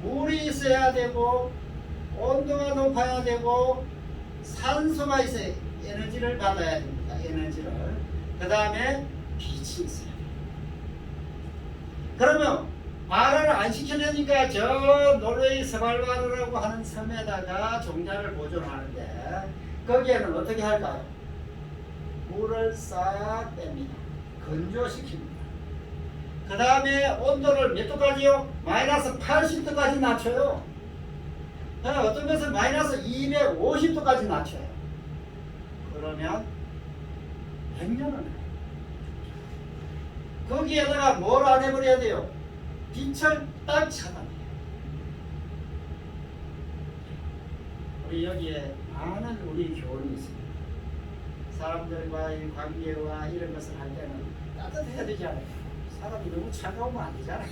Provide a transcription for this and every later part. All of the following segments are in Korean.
물이 있어야 되고 온도가 높아야 되고 산소가 있어야 에너지를 받아야 됩니다. 에너지를. 그 다음에 빛이 있어야 돼요. 그러면 발화를 안 시켜내니까 저 노르웨이 스발바르라고 하는 섬에다가 종자를 보존하는데 거기에는 어떻게 할까요? 물을 싹 뺍니다. 건조시킵니다. 그 다음에 온도를 몇 도까지요? 마이너스 80도까지 낮춰요. 어떤 것은 마이너스 250도까지 낮춰요. 그러면 100년을 해요. 거기에다가 뭘 안 해버려야 돼요? 빛을 딱 차단해요. 우리 여기에 많은 우리 교훈이 있습니다. 사람들과의 관계와 이런 것을 할 때는 따뜻해야 되잖아요. 사람이 너무 차가우면 안 되잖아요.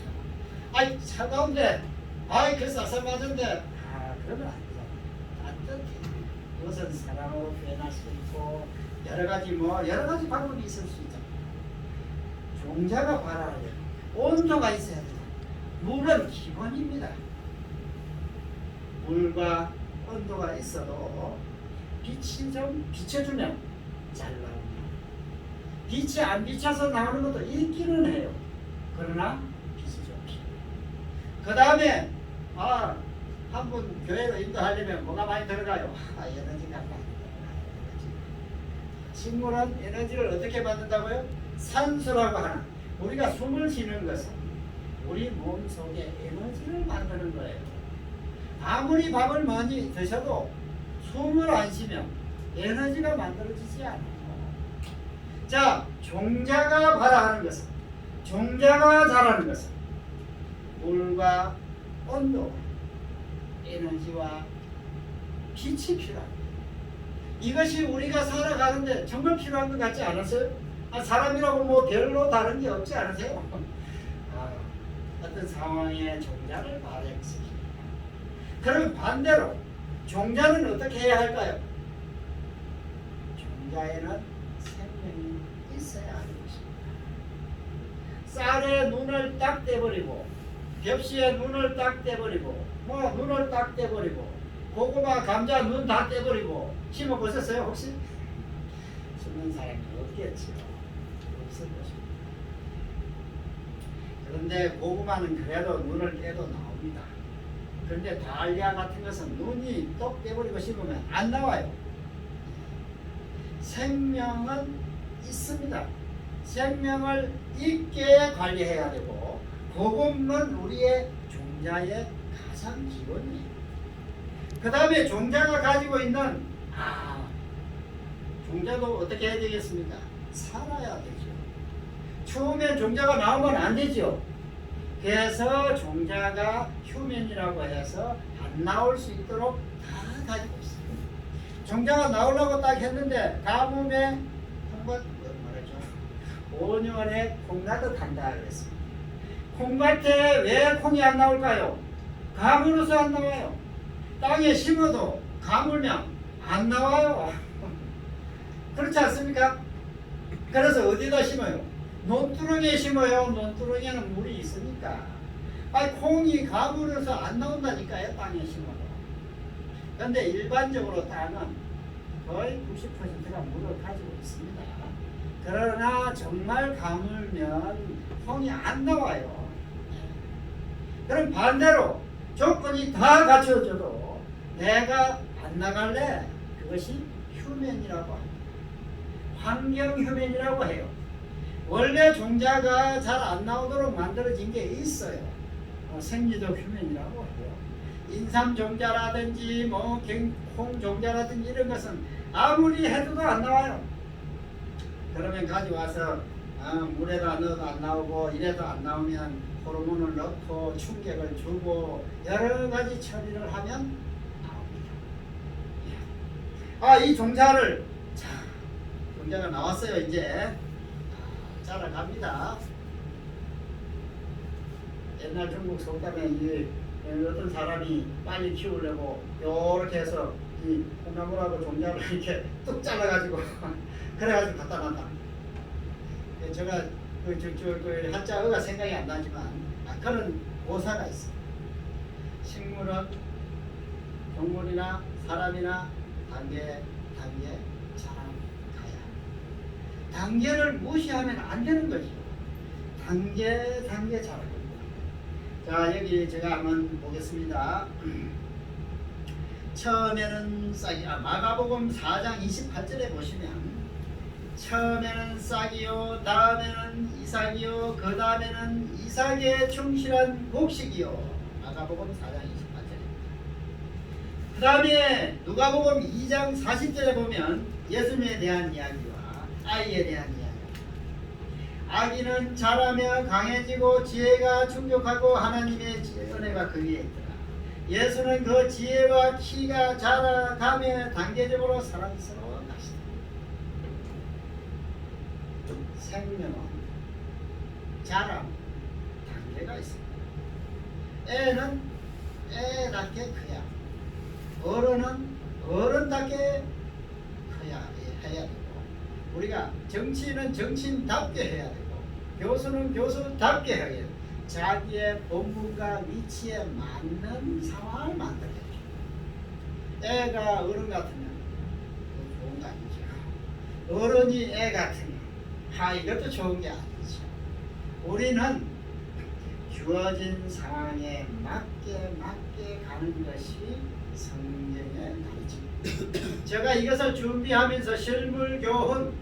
아이 차가운데 아이 그 쌀쌀맞은데 그러면 안 되잖아요. 따뜻해. 그것은 사랑으로 표현할 수 있고 여러 가지 방법이 있을 수 있잖아요. 종자가 발화해야 돼요. 온도가 있어야 돼요. 물은 기본입니다. 물과 온도가 있어도 빛이 좀 비춰주면 잘 나옵니다. 빛이 안 비춰서 나오는 것도 있기는 해요. 그러나 빛이 좀 필요해요. 그 다음에 한 분 교회로 인도하려면 뭐가 많이 들어가요? 에너지가 많이 들어가요. 식물은 에너지를 어떻게 받는다고요? 산소라고 하는 우리가 숨을 쉬는 것은 우리 몸속에 에너지를 만드는 거예요. 아무리 밥을 많이 드셔도 숨을 안 쉬면 에너지가 만들어지지 않아요. 자, 종자가 발화하는 것은 종자가 자라는 것은 물과 온도, 에너지와 빛이 필요합니다. 이것이 우리가 살아가는데 정말 필요한 것 같지 않으세요? 사람이라고 뭐 별로 다른 게 없지 않으세요? 어떤 상황에 종자를 발생시킵니다. 그럼 반대로 종자는 어떻게 해야 할까요? 종자에는 생명이 있어야 하는 것입니다. 쌀에 눈을 딱 떼버리고 벽시에 눈을 딱 떼버리고 눈을 딱 떼버리고 고구마, 감자 눈 다 떼버리고 심어보셨어요 혹시? 심는 사람이 없겠죠. 없을 것입니다. 그런데 고구마는 그래도 눈을 떼도 나옵니다. 그런데 달걀 같은 것은 눈이 똑 떼버리고 심으면 안 나와요. 생명은 있습니다. 생명을 있게 관리해야 되고 그것은 우리의 종자의 가장 기본이에요. 그 다음에 종자가 가지고 있는 종자도 어떻게 해야 되겠습니까? 살아야 되죠. 추우면 종자가 나오면 안 되죠. 그래서 종자가 휴면이라고 해서 안 나올 수 있도록 다 가지고 있습니다. 종자가 나오려고 딱 했는데 가뭄에 한번 말이죠. 5년에 콩나듯 한다 그랬습니다. 콩밭에 왜 콩이 안 나올까요? 가물어서 안 나와요. 땅에 심어도 가물면 안 나와요. 그렇지 않습니까? 그래서 어디다 심어요? 논두렁에 심어요. 논두렁에는 물이 있으니까. 콩이 가물어서 안 나온다니까요. 땅에 심어도. 그런데 일반적으로 땅은 거의 90%가 물을 가지고 있습니다. 그러나 정말 가물면 콩이 안 나와요. 그럼 반대로 조건이 다 갖춰져도 내가 안 나갈래? 그것이 휴면이라고 합니다. 환경 휴면이라고 해요. 원래 종자가 잘 안 나오도록 만들어진 게 있어요. 생리적 휴면이라고 해요. 인삼 종자라든지 콩 종자라든지 이런 것은 아무리 해도 안 나와요. 그러면 가져와서 물에다 넣어도 안 나오고 이래도 안 나오면 호르몬을 넣고 충격을 주고 여러 가지 처리를 하면 나옵니다. 이 종자를 종자가 나왔어요. 이제 자라갑니다. 옛날 중국 속담에 어떤 사람이 빨리 키우려고 이렇게 해서 이 콩나물하고 종자를 이렇게 뚝 잘라가지고 그래가지고 갖다 놨다. 제가 한자어가 생각이 안 나지만 그런 고사가 있어요. 식물은 동물이나 사람이나 단계 자라가야. 단계를 무시하면 안 되는 거죠. 단계 자라갑니다. 자, 여기 제가 한번 보겠습니다. 처음에는 싹이, 마가복음 4장 28절에 보시면 처음에는 싹이요, 다음에는 이삭이요, 그 다음에는 이삭의 충실한 곡식이요. 마가복음 4장 28절입니다. 그 다음에 누가복음 2장 40절에 보면 예수님에 대한 이야기와 아이에 대한 이야기. 아기는 자라며 강해지고 지혜가 충족하고 하나님의 은혜가 그 위에 있더라. 예수는 그 지혜와 키가 자라가며 단계적으로 사랑스러워 가시다. 생명은 자람 단계가 있습니다. 애는 애답게 커야, 어른은 어른답게 커야 해야 되고, 우리가 정치인은 정치인답게 해야 되고, 교수는 교수답게 해야 돼요. 자기의 본분과 위치에 맞는 상황을 만들어야죠. 애가 어른 같으면 좋은 거 아니죠. 어른이 애 같으면 이것도 좋은 게 아니죠. 우리는 주어진 상황에 맞게 가는 것이 성경의 가르침. 제가 이것을 준비하면서 실물 교훈,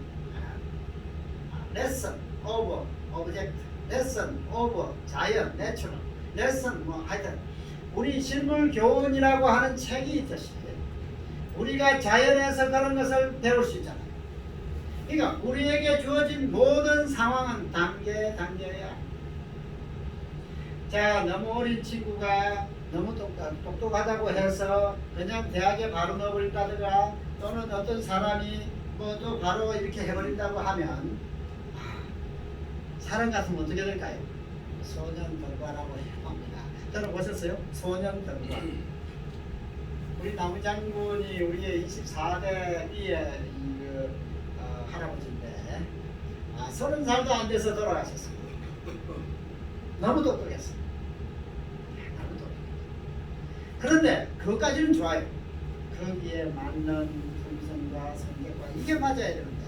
레슨 오브 오브젝트, 레슨 오브 자연, 내추럴, 레슨 하여튼 우리 실물 교훈이라고 하는 책이 있듯이 우리가 자연에서 그런 것을 배울 수 있잖아요. 그러니까 우리에게 주어진 모든 상황은 단계야. 자, 너무 어린 친구가 너무 똑똑하다고 해서 그냥 대학에 바로 넣어버린다든가, 또는 어떤 사람이 또 바로 이렇게 해버린다고 하면 사람 같으면 어떻게 될까요? 소년등과라고 합니다. 들어보셨어요? 소년등과. 우리 나무장군이 우리의 24대 위에 할아버지인데 30살도 안 돼서 돌아가셨습니다. 너무 똑똑했어요. 너무 똑똑했어요. 그런데 그것까지는 좋아요. 거기에 맞는 품성과 성격과 이게 맞아야 되는데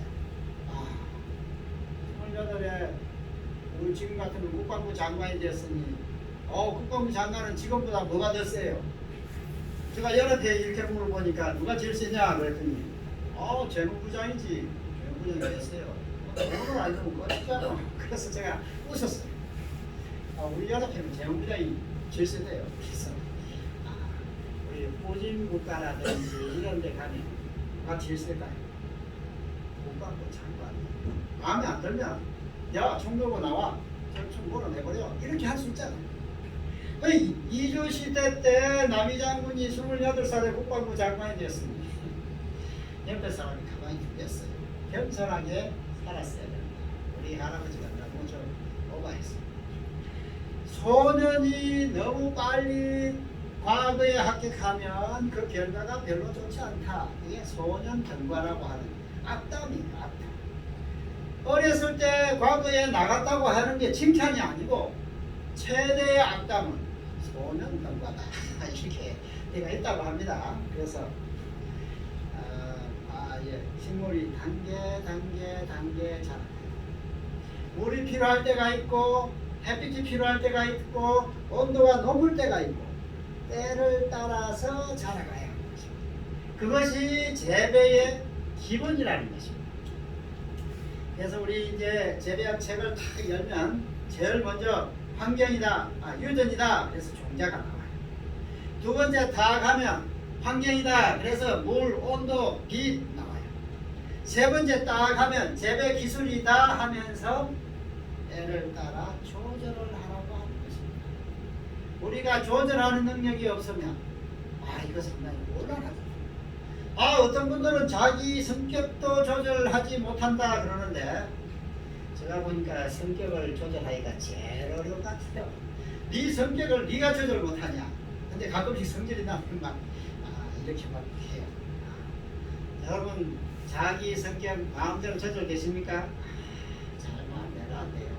28에 우리 지금 같으면 국방부 장관이 됐으니 국방부 장관은 직원보다 뭐가 더 세요? 제가 여러 대 이렇게 물어보니까 누가 제일 세냐 그랬더니 재무부장이지. 재무부장이 됐어요. 오늘 알면 꺼지잖아. 그래서 제가 웃었어요. 우리 연합회는 재무부장이 제일 세대요. 그래서 우리 후진 국가라든지 이런 데 가면 누가 제일 세까요? 국방부 장관. 마음에 안 들면 야, 총 들고 나와. 총 몰아내버려. 이렇게 할 수 있잖아요. 이주 시대 때 남이 장군이 28살에 국방부 장관이 됐습니다. 옆에 사람이 가만히 죽겠어요. 겸손하게 살았어야 된다. 우리 할아버지가 너무 좀 오버했습니다. 소년이 너무 빨리 과거에 합격하면 그 결과가 별로 좋지 않다. 이게 소년 등과라고 하는 악담입니다. 악담. 어렸을 때 과거에 나갔다고 하는 게 칭찬이 아니고 최대의 악담은 소년 등과다. 이렇게 내가 있다고 합니다. 그래서 식물이 단계 자라. 물이 필요할 때가 있고 햇빛이 필요할 때가 있고 온도가 높을 때가 있고 때를 따라서 자라가야 하는 것입니다. 그것이 재배의 기본이라는 것입니다. 그래서 우리 이제 재배학 책을 딱 열면 제일 먼저 환경이다, 유전이다. 그래서 종자가 나와요. 두 번째 다 가면 환경이다. 그래서 물, 온도, 빛 나와요. 세 번째 딱 하면 재배 기술이다 하면서 때를 따라 조절을 하라고 하는 것입니다. 우리가 조절하는 능력이 없으면 이거 상당히 곤란하다. 어떤 분들은 자기 성격도 조절하지 못한다 그러는데 제가 보니까 성격을 조절하기가 제일 어려운 것 같아요. 네 성격을 네가 조절 못하냐. 근데 가끔씩 성질이 나면 막 이렇게 막 해요. 여러분 자기 성격 마음대로 조절되십니까? 잘 마음대로 안 돼요.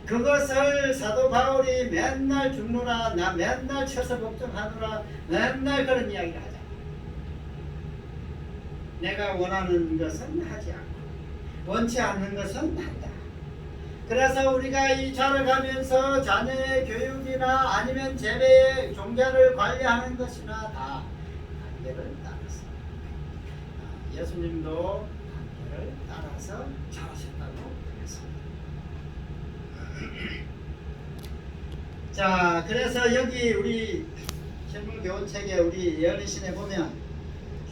그것을 사도 바울이 맨날 죽노라, 나 맨날 쳐서 걱정하노라, 맨날 그런 이야기를 하잖아. 내가 원하는 것은 하지 않고 원치 않는 것은 한다. 그래서 우리가 이 자라가면서 자녀의 교육이나 아니면 재배의 종자를 관리하는 것이나 다 단계를 따라서 예수님도 단계를 따라서 잘하셨다고 그랬습니다. 자, 그래서 여기 우리 실물교훈책에 우리 열리신에 보면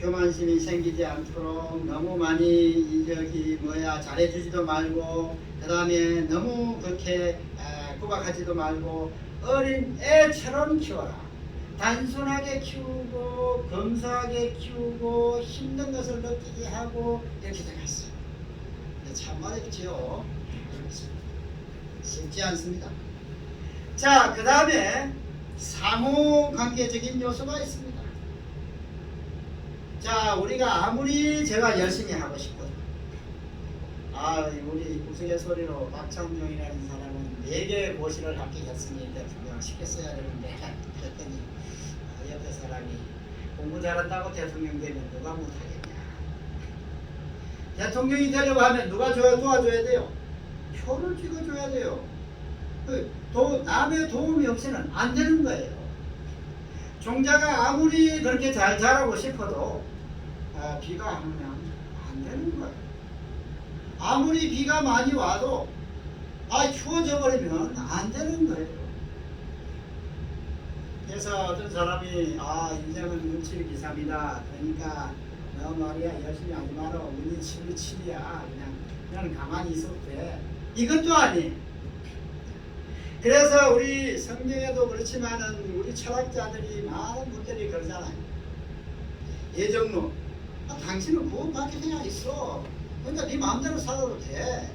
교만심이 생기지 않도록 너무 많이 잘해주지도 말고, 그 다음에 너무 그렇게 구박하지도 말고 어린 애처럼 키워라. 단순하게 키우고 검소하게 키우고 힘든 것을 느끼게 하고 이렇게 되겠어요. 참 어렵지요. 쉽지 않습니다. 자, 그 다음에 상호관계적인 요소가 있습니다. 자, 우리가 아무리 제가 열심히 하고 싶거든. 우리 우스갯소리로 박창종이라는 사람은 4개의 고시를 합격했으니 대통령을 시켰어야 되는데 그랬더니 옆에 사람이 공부 잘한다고 대통령 되면 누가 못하겠냐. 대통령이 되려고 하면 누가 도와줘야 돼요? 표를 찍어줘야 돼요. 남의 도움이 없이는 안 되는 거예요. 종자가 아무리 그렇게 잘 자라고 싶어도 비가 안 오면 안 되는 거예요. 아무리 비가 많이 와도 추워져 버리면 안 되는 거예요. 그래서 어떤 사람이 인생은 운칠 기삼이다. 그러니까 너 말이야 열심히 하지 마라. 운이 7이야. 그냥 가만히 있어도 돼. 이것도 아니에요. 그래서 우리 성경에도 그렇지만은 우리 철학자들이 많은 분들이 그러잖아요. 예정로, 당신은 구원받게 그냥 있어. 그러니까 네 마음대로 살아도 돼.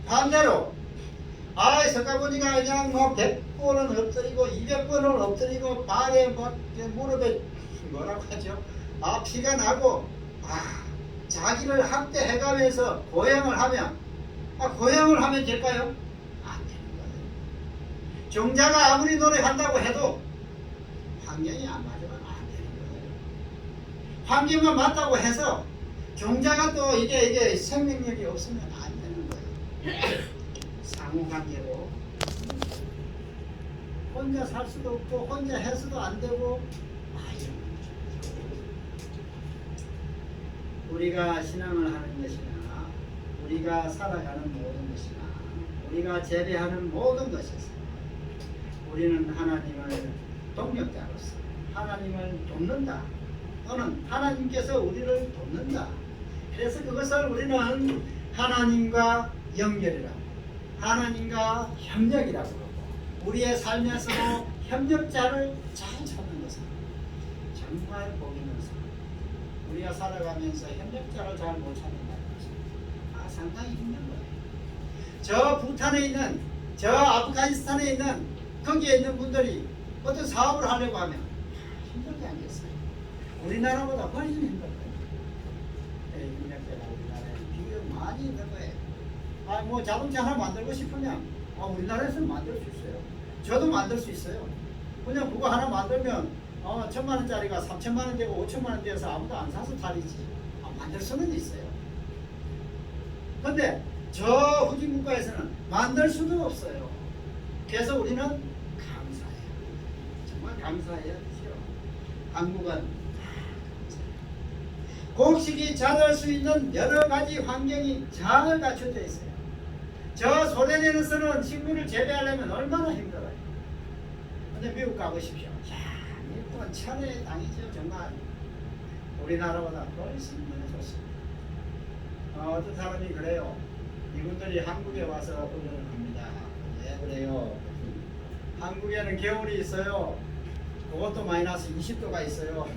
반대로 석가모니가 그냥 100번은 엎드리고 200번을 엎드리고 발에 무릎에 뭐라고 하죠? 피가 나고 자기를 학대해가면서 고행을 하면 고행을 하면 될까요? 안 되는 거예요. 종자가 아무리 노력한다고 해도 환경이 안 맞으면 안 되는 거예요. 환경만 맞다고 해서 종자가 또 이게 생명력이 없으면 안 되는 거예요. 상호관계로 혼자 살 수도 없고 혼자 해서도 안 되고 우리가 신앙을 하는 것이나 우리가 살아가는 모든 것이나 우리가 재배하는 모든 것에서 우리는 하나님을 동력자로서 하나님을 돕는다. 또는 하나님께서 우리를 돕는다. 그래서 그것을 우리는 하나님과 연결이라고, 하나님과 협력이라고 하고, 우리의 삶에서도 협력자를 잘 찾는 것은 정말 복이 있는 삶. 우리가 살아가면서 협력자를 잘 못 찾는다는 것은 상당히 힘든 거예요. 저 부탄에 있는, 저 아프가니스탄에 있는 거기에 있는 분들이 어떤 사업을 하려고 하면 힘들지 않겠어요? 우리나라보다 훨씬 힘들 거예요. 협력자가 우리나라에 비교적 많이 있는 거예요. 자동차 하나 만들고 싶으면 우리나라에서는 만들 수 있어요. 저도 만들 수 있어요. 그냥 그거 하나 만들면 1,000만 원짜리가 3,000만 원 되고 5,000만 원 돼서 아무도 안 사서 탈이지. 만들 수는 있어요. 근데 저 후진국가에서는 만들 수도 없어요. 그래서 우리는 감사해요. 정말 감사해요. 한국은 곡식이 자랄 수 있는 여러 가지 환경이 잘 갖춰져 있어요. 저 소련에서는 식물을 재배하려면 얼마나 힘들어요. 근데 미국 가보십시오. 미국은 천혜의 땅이죠. 정말 우리나라보다 훨씬 더 좋습니다. 어떤 사람이 그래요. 이분들이 한국에 와서 훈련을 합니다. 왜 그래요? 한국에는 겨울이 있어요. 그것도 마이너스 20도가 있어요.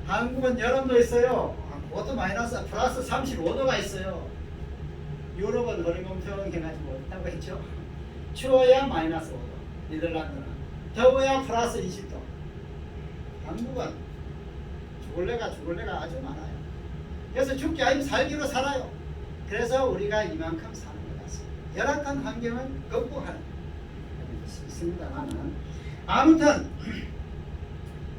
한국은 여름도 있어요. 그것도 마이너스 플러스 35도가 있어요. 유럽은 허리곰탕해가지고 없다고 했죠. 추워야 마이너스 5도. 니들란드는 더워야 플러스 20도. 한국은 죽을래가 아주 많아요. 그래서 죽기 아니면 살기로 살아요. 그래서 우리가 이만큼 사는 것 같습니다. 열악한 환경을 극복하는 것이 있습니다만, 아무튼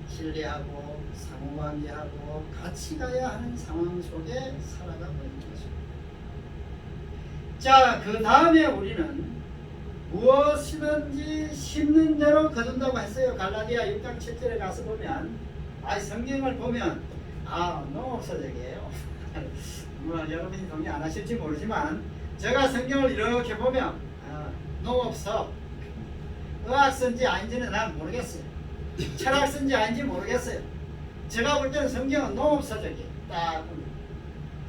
신뢰하고 상호관계하고 같이 가야 하는 상황 속에 살아가고 있는 것입니다. 자, 그 다음에 우리는 무엇이든지 심는 대로 거둔다고 했어요. 갈라디아 6장 7절에 가서 보면, 성경을 보면 농업서적이에요. 물론 여러분이 동의 안 하실지 모르지만 제가 성경을 이렇게 보면 농업서, 의학서인지 아닌지는 난 모르겠어요. 철학서인지 아닌지 모르겠어요. 제가 볼 때는 성경은 농업서적이에요. 딱 보면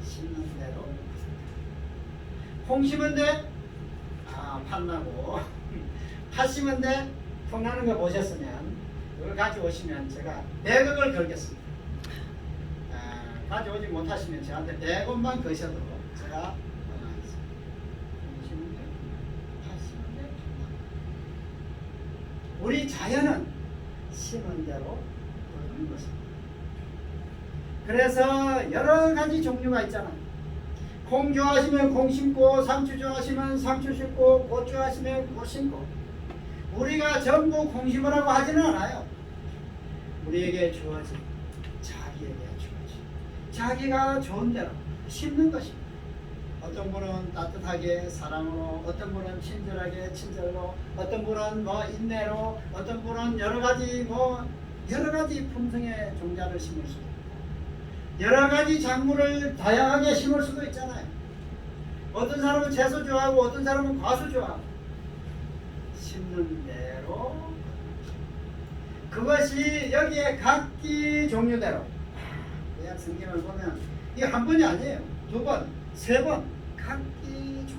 심는 대로 콩 심은 데 판나고 팥 심은 데 콩나는 거 보셨으면 그걸 가져오시면 제가 100억을 걸겠습니다. 가져오지 못하시면 저한테 100원만 거셔도 제가 원하겠습니다. 콩 심은 데, 팥 심은 데 판나고. 우리 자연은 심은 대로 거두는 것입니다. 그래서 여러 가지 종류가 있잖아요. 콩 좋아하시면 콩 심고, 상추 좋아하시면 상추 심고, 꽃 좋아하시면 꽃 심고. 우리가 전부 콩 심으라고 하지는 않아요. 우리에게 주어진, 자기에게 주어진, 자기가 좋은 대로 심는 것입니다. 어떤 분은 따뜻하게 사랑으로, 어떤 분은 친절하게 친절로, 어떤 분은 인내로, 어떤 분은 여러 가지 품성의 종자를 심을 수도 있고, 여러 가지 작물을 다양하게 심을 수도 있잖아요. 어떤 사람은 채소 좋아하고 어떤 사람은 과수 좋아하고. 심는 대로 그것이 여기에 각기 종류대로, 구약 성경을 보면 이게 한 번이 아니에요. 2번, 3번, 각기 종류대로,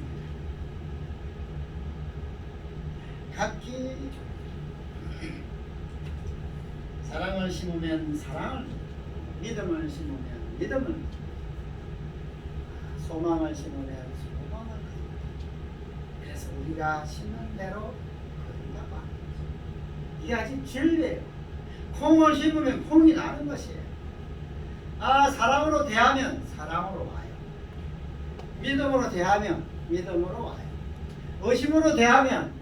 각기 종류대로. 사랑을 심으면 사랑을, 믿음을 심으면 믿음을, 소망을 심으면 소망을. 그래서 우리가 심는 대로 거둔다고 합니다. 이게 아직 진리예요. 콩을 심으면 콩이 나는 것이에요. 사랑으로 대하면 사랑으로 와요. 믿음으로 대하면 믿음으로 와요. 의심으로 대하면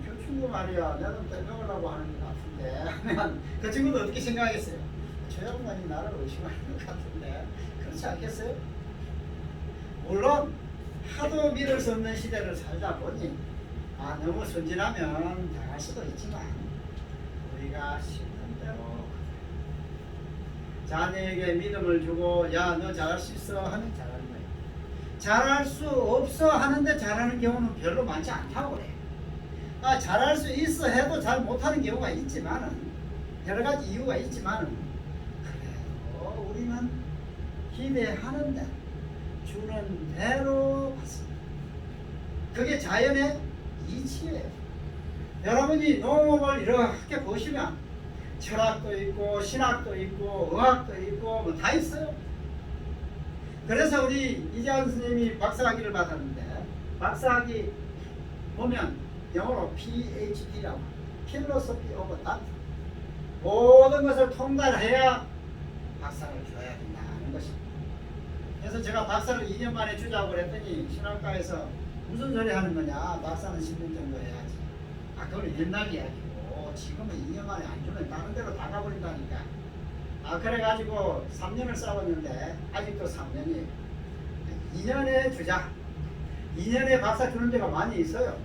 저 친구 말이야, 내가 떠먹으려고 하는 것 같은데 하면 그 친구도 어떻게 생각하겠어요? 저 양반이 나를 의심하는 것 같은데, 그렇지 않겠어요? 물론 하도 믿을 수 없는 시대를 살다 보니 너무 순진하면 당할 수도 있지만, 우리가 심는 대로 자녀에게 믿음을 주고, 야, 너 잘할 수 있어 하면 잘하는 거예요. 잘할 수 없어 하는데 잘하는 경우는 별로 많지 않다고 그래요. 잘할 수 있어 해도 잘 못하는 경우가 있지만은, 여러 가지 이유가 있지만은, 그래도 우리는 기대하는데 주는 대로 받습니다. 그게 자연의 이치예요. 여러분이 농업을 이렇게 보시면 철학도 있고 신학도 있고 의학도 있고 다 있어요. 그래서 우리 이재환 선생님이 박사학위를 받았는데, 박사학위 보면 영어로 PhD라고, Philosophy of Data, 모든 것을 통달해야 박사를 줘야 된다는 것입니다. 그래서 제가 박사를 2년 만에 주자고 그랬더니 신학과에서 무슨 소리 하는 거냐, 박사는 10년 정도 해야지. 그건 옛날 이야기고 지금은 2년 만에 안 주면 다른 데로 다 가버린다니까. 그래가지고 3년을 싸웠는데 아직도 3년이 2년에 주자. 2년에 박사 주는 데가 많이 있어요.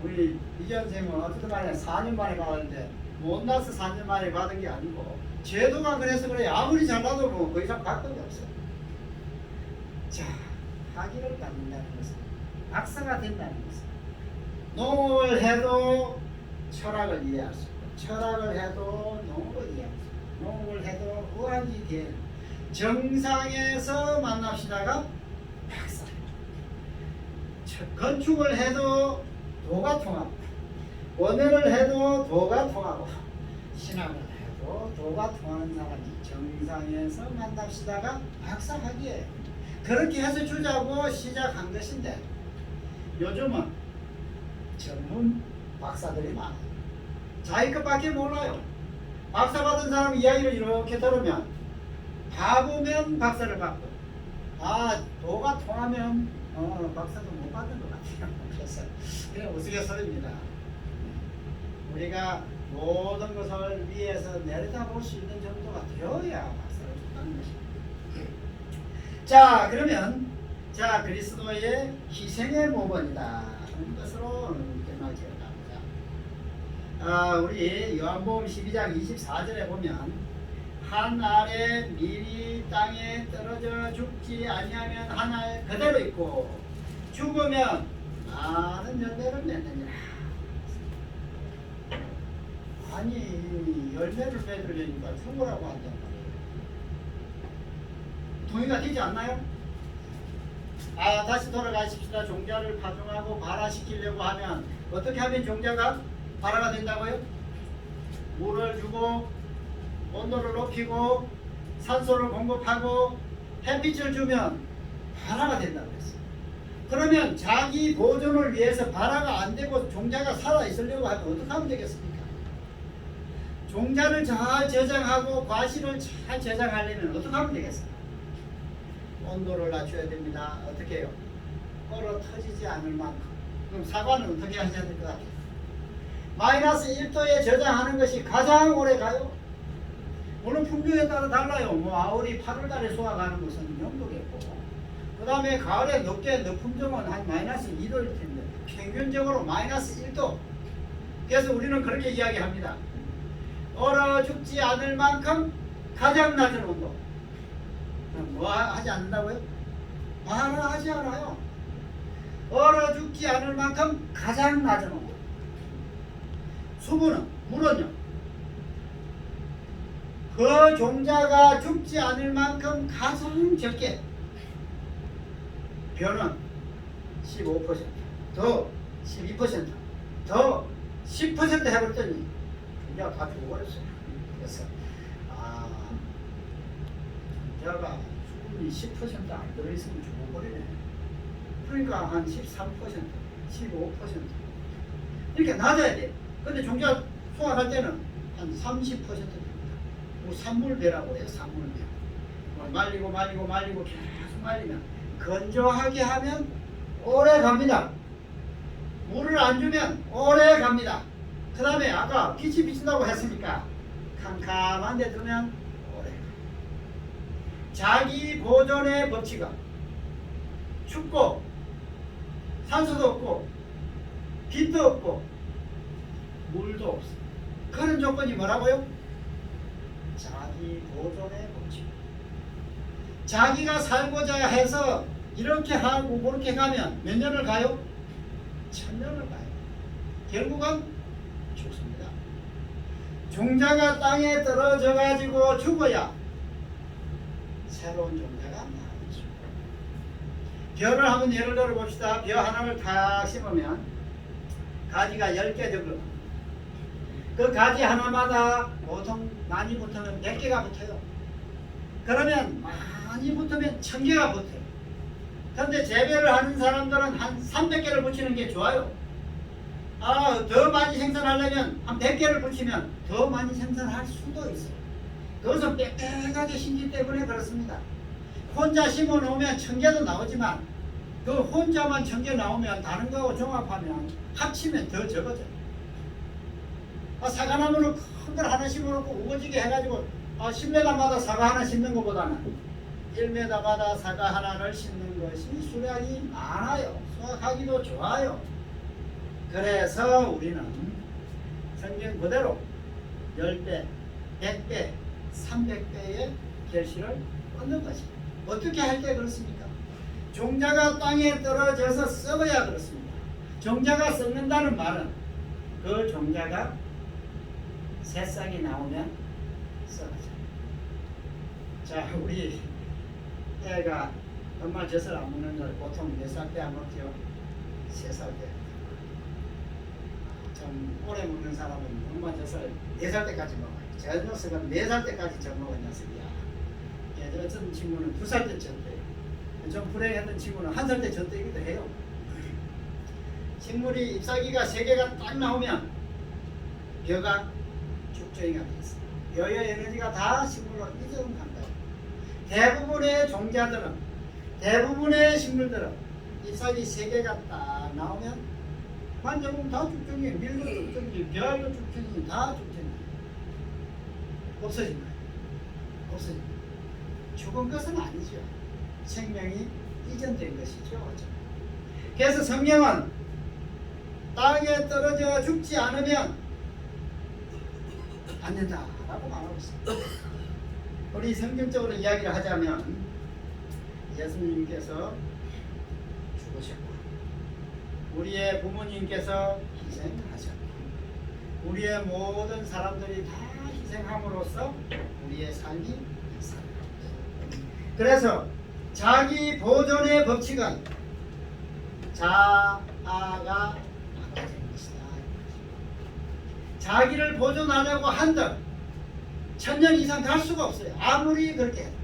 우리 이재환 선생님은 어쨌든 만에 4년 만에 받았는데 못나서 4년 만에 받은 게 아니고, 제도가 그래서 그래. 아무리 잘나도 그 이상 받은 게 없어요. 자, 학위를 받는다는 것은, 박사가 된다는 것은, 농업을 해도 철학을 이해할 수 있고, 철학을 해도 농업을 이해할 수 있고, 농업을 해도 의학이 되는, 정상에서 만납시다가 박사, 건축을 해도 도가 통하고, 원어를 해도 도가 통하고, 신학을 해도 도가 통하는 사람이 정상에서 만납시다가 박사학위예요. 그렇게 해서 주자고 시작한 것인데, 요즘은 전문 박사들이 많아요. 자기 것밖에 몰라요. 박사 받은 사람 이야기를 이렇게 들으면, 바보면 박사를 받고, 도가 통하면 박사도 못 받고, 받는 것 같아요. 그래서 그냥 우스갯소리입니다. 우리가 모든 것을 위에서 내려다볼 수 있는 정도가 되어야 박사를 줬다는 것입니다. 자, 그러면 자, 그리스도의 희생의 모범이다 하는 것으로 끝날 기억합니다. 우리 요한복음 12장 24절에 보면 한 알에 미리 땅에 떨어져 죽지 아니하면 한 알 그대로 있고 죽으면 많은 열매를 맺느니라. 아니, 열매를 맺으려니까 죽으라고 한단 말이에요. 동의가 되지 않나요? 다시 돌아가십시다. 종자를 파종하고 발화시키려고 하면 어떻게 하면 종자가 발화가 된다고요? 물을 주고 온도를 높이고 산소를 공급하고 햇빛을 주면 발화가 된다고 했어요. 그러면 자기 보존을 위해서 발화가 안 되고 종자가 살아 있으려고 하면 어떻게 하면 되겠습니까? 종자를 잘 저장하고 과실을 잘 저장하려면 어떻게 하면 되겠어요? 온도를 낮춰야 됩니다. 어떻게 해요? 얼어 터지지 않을 만큼. 그럼 사과는 어떻게 하셔야 될 것 같아요? 마이너스 1도에 저장하는 것이 가장 오래 가요. 물론 품종에 따라 달라요. 아울이 8월달에 수확하는 것은 영도겠고, 그 다음에 가을에 높은 품종은 한 마이너스 2도일 텐데 평균적으로 마이너스 1도. 그래서 우리는 그렇게 이야기합니다. 얼어 죽지 않을 만큼 가장 낮은 온도. 뭐 하지 않는다고요? 하지 않아요. 얼어 죽지 않을 만큼 가장 낮은 온도. 수분은, 물은요, 그 종자가 죽지 않을 만큼 가장 적게, 벼는 15%, 더 12%, 더 10% 해버렸더니 종자가 다 죽어버렸어요. 그래서 종자가 수분이 10%안 들어있으면 죽어버리네. 그러니까 한 13%, 15% 이렇게 낮아야 돼. 근데 종자 수확할 때는 한 30% 됩니다. 산물배라고 해요. 산물배. 말리고 계속 말리면, 건조하게 하면 오래 갑니다. 물을 안 주면 오래 갑니다. 그 다음에 아까 빛이 비친다고 했으니까 캄캄한 데 두면 오래 가요. 자기 보존의 법칙은 춥고 산소도 없고 빛도 없고 물도 없어. 그런 조건이 뭐라고요? 자기 보존의 법칙. 자기가 살고자 해서 이렇게 하고 그렇게 가면 몇 년을 가요? 1000년을 가요. 결국은 죽습니다. 종자가 땅에 떨어져 가지고 죽어야 새로운 종자가 나오죠. 벼를 한번 예를 들어 봅시다. 벼 하나를 탁 심으면 가지가 10개 정도. 그 가지 하나마다 보통 많이 붙으면 100개가 붙어요. 그러면 많이 붙으면 1000개가 붙어요. 그런데 재배를 하는 사람들은 한 300개를 붙이는 게 좋아요. 더 많이 생산하려면 한 100개를 붙이면 더 많이 생산할 수도 있어요. 그것은 빽빽하게 심기 때문에 그렇습니다. 혼자 심어 놓으면 1000개도 나오지만 그 혼자만 1000개 나오면 다른 거하고 종합하면 합치면 더 적어져요. 사과나무는 큰 걸 하나 심어놓고 우거지게 해가지고 10m마다 사과 하나 심는 것보다는 1m마다 사과 하나를 심는 것이 수량이 많아요. 수확하기도 좋아요. 그래서 우리는 성경 그대로 10배, 100배, 300배의 결실을 얻는 것입니다. 어떻게 할 때 그렇습니까? 종자가 땅에 떨어져서 썩어야 그렇습니다. 종자가 썩는다는 말은 그 종자가 새싹이 나오면 썩어져요. 자, 우리 애가 엄마 젖을 안 먹는 걸 보통 몇 살 때 안 먹죠? 3살 때. 좀 오래 먹는 사람은 엄마 젖을 4살 때까지 먹어요. 저 녀석은 4살 때까지 젖 먹은 녀석이야. 어떤 친구는 2살 때 젖대요. 좀 불행했던 친구는 1살 때 젖대기도 해요. 식물이 잎사귀가 3개가 딱 나오면 벼가 죽정이가 되겠어요. 벼의 에너지가 다 식물로 이동한 거예요. 대부분의 종자들은, 대부분의 식물들은 잎사귀 3개가 딱 나오면 만져보면 다 죽전이에요. 밀도 죽전이에요. 벼도 죽전이에요. 다 죽전이에요. 없어진 거예요. 없어진 거예요. 죽은 것은 아니죠. 생명이 이전된 것이죠. 그래서 성경은 땅에 떨어져 죽지 않으면 안 된다라고 말하고 있습니다. 우리 성경적으로 이야기를 하자면 예수님께서 죽으셨고 우리의 부모님께서 희생하셨고 우리의 모든 사람들이 다 희생함으로써 우리의 삶이 살아가고 있습니다. 그래서 자기 보존의 법칙은 자아가 망가지는 것이다. 자기를 보존하려고 한들 1000년 이상 갈 수가 없어요. 아무리 그렇게 해도.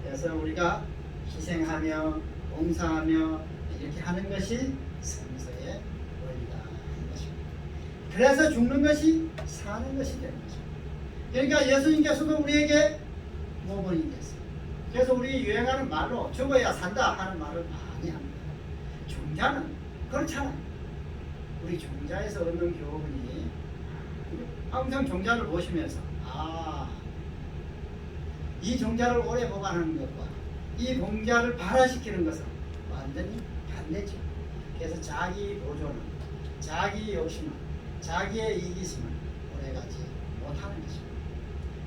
그래서 우리가 희생하며 봉사하며 이렇게 하는 것이 성서의 원리다 하는 것입니다. 그래서 죽는 것이 사는 것이 되는 것입니다. 그러니까 예수님께서도 우리에게 모범이 됐어요. 그래서 우리 유행하는 말로 죽어야 산다 하는 말을 많이 합니다. 종자는 그렇잖아요. 우리 종자에서 얻는 교훈이 항상 종자를 보시면서 이 종자를 오래 보관하는 것과 이 종자를 발화시키는 것은 완전히 반대죠. 그래서 자기 보존은, 자기 욕심은, 자기의 이기심은 오래가지 못하는 것입니다.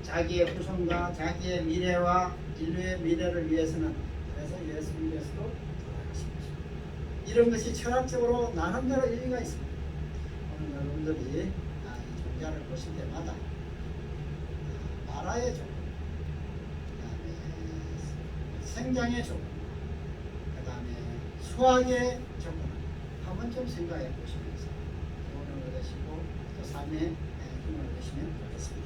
자기의 후손과 자기의 미래와 인류의 미래를 위해서는 그래서 예수님께서도 돌아가신 것입니다. 이런 것이 철학적으로 나름대로 일리가 있습니다. 오늘 여러분들이 이 종자를 보실 때마다 나라의 조건, 그다음에 생장의 조건, 그다음에 수학의 조건을 한번 좀 생각해 보시면서 교훈을 얻으시고 또 삶의 힘을 얻으시면 좋겠습니다.